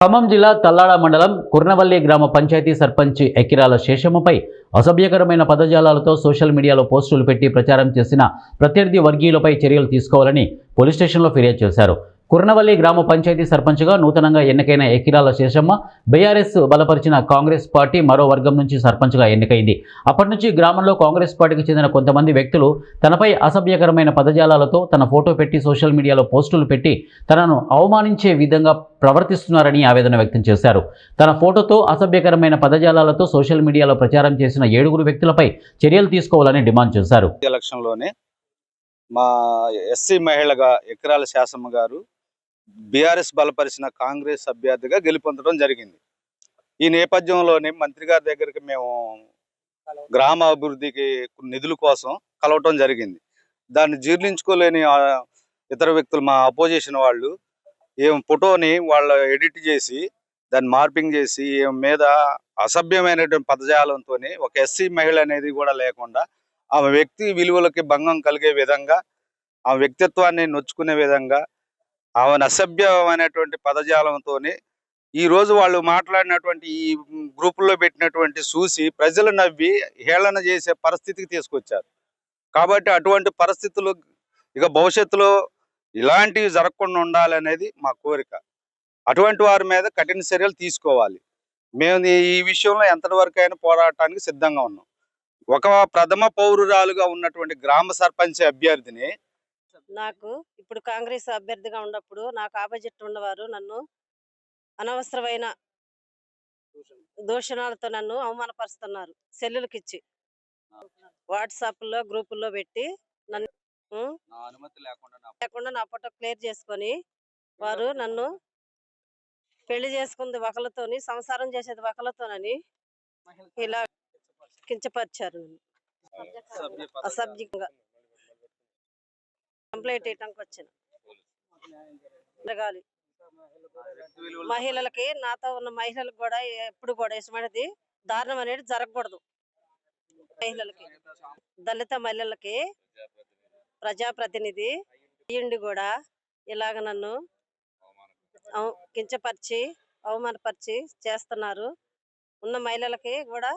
ఖమ్మం జిల్లా తల్లాడ మండలం కుర్నవల్లి గ్రామ పంచాయతీ సర్పంచ్ ఎకిరాల శేషమ్మపై అసభ్యకరమైన పదజాలాలతో సోషల్ మీడియాలో పోస్టులు పెట్టి ప్రచారం చేసిన ప్రత్యర్థి వర్గీయులపై చర్యలు తీసుకోవాలని పోలీస్ స్టేషన్లో ఫిర్యాదు చేశారు. కుర్నవల్లి గ్రామ పంచాయతీ సర్పంచ్గా నూతనంగా ఎన్నికైన ఎకిరాల శేషమ్మ బీఆర్ఎస్ బలపరిచిన కాంగ్రెస్ పార్టీ మరో వర్గం నుంచి సర్పంచ్గా ఎన్నికైంది. అప్పటి నుంచి గ్రామంలో కాంగ్రెస్ పార్టీకి చెందిన కొంతమంది వ్యక్తులు తనపై అసభ్యకరమైన పదజాలాలతో తన ఫోటో పెట్టి సోషల్ మీడియాలో పోస్టులు పెట్టి తనను అవమానించే విధంగా ప్రవర్తిస్తున్నారని ఆవేదన వ్యక్తం చేశారు. తన ఫోటోతో అసభ్యకరమైన పదజాలాలతో సోషల్ మీడియాలో ప్రచారం చేసిన 7 వ్యక్తులపై చర్యలు తీసుకోవాలని డిమాండ్ చేశారు. ఎలక్షన్లోనే మా ఎస్సీ మహిళగా ఎకిరాల శాసమ్మ గారు బీఆర్ఎస్ బలపరిచిన కాంగ్రెస్ అభ్యర్థిగా గెలుపొందడం జరిగింది. ఈ నేపథ్యంలోనే మంత్రి గారి దగ్గరికి మేము గ్రామ అభివృద్ధికి నిధుల కోసం కలవటం జరిగింది. దాన్ని జీర్ణించుకోలేని ఇతర వ్యక్తులు, మా అపోజిషన్ వాళ్ళు ఫోటోని వాళ్ళు ఎడిట్ చేసి దాన్ని మార్పింగ్ చేసి మీద అసభ్యమైనటువంటి పదజాలంతో ఒక ఎస్సీ మహిళ అనేది కూడా లేకుండా ఆమె వ్యక్తి విలువలకి భంగం కలిగే విధంగా, ఆ వ్యక్తిత్వాన్ని నొచ్చుకునే విధంగా ఆమెను అసభ్యమైనటువంటి పదజాలంతో ఈ రోజు వాళ్ళు మాట్లాడినటువంటి ఈ గ్రూపుల్లో పెట్టినటువంటి చూసి ప్రజలు నవ్వి హేళన చేసే పరిస్థితికి తీసుకొచ్చారు. కాబట్టి అటువంటి పరిస్థితులు ఇక భవిష్యత్తులో ఇలాంటివి జరగకుండా ఉండాలనేది మా కోరిక. అటువంటి వారి మీద కఠిన చర్యలు తీసుకోవాలి. మేము ఈ విషయంలో ఎంతటి వరకైనా పోరాటానికి సిద్ధంగా ఉన్నాం. ఒక ప్రథమ పౌరురాలుగా ఉన్నటువంటి గ్రామ సర్పంచ్ అభ్యర్థిని నాకు ఇప్పుడు కాంగ్రెస్ అభ్యర్థిగా ఉన్నప్పుడు నాకు ఆపోజిట్ ఉన్నవారు నన్ను అనవసరమైన దూషణాలతో నన్ను అవమానపరుస్తున్నారు. సెల్లులకిచ్చి వాట్సాప్లో గ్రూపుల్లో పెట్టి నన్ను లేకుండా నా ఫోటో క్లియర్ చేసుకొని వారు నన్ను పెళ్లి చేసుకుంది ఒకళ్ళతోని, సంసారం చేసేది ఒకళ్ళతోనని ఇలా కించపరిచారు. అసభ్యంగా కంప్లైంట్ ఇవ్వడానికి వచ్చిన జరగాలి. మహిళలకి, నాతో ఉన్న మహిళలకు కూడా ఎప్పుడు కూడా ఇష్టమైనది దారుణం అనేది జరగకూడదు. మహిళలకి, దళిత మహిళలకి ప్రజాప్రతినిధి అయ్యుండి కూడా ఇలాగ నన్ను కించపరిచి అవమానపరిచి చేస్తున్నారు. ఉన్న మహిళలకి కూడా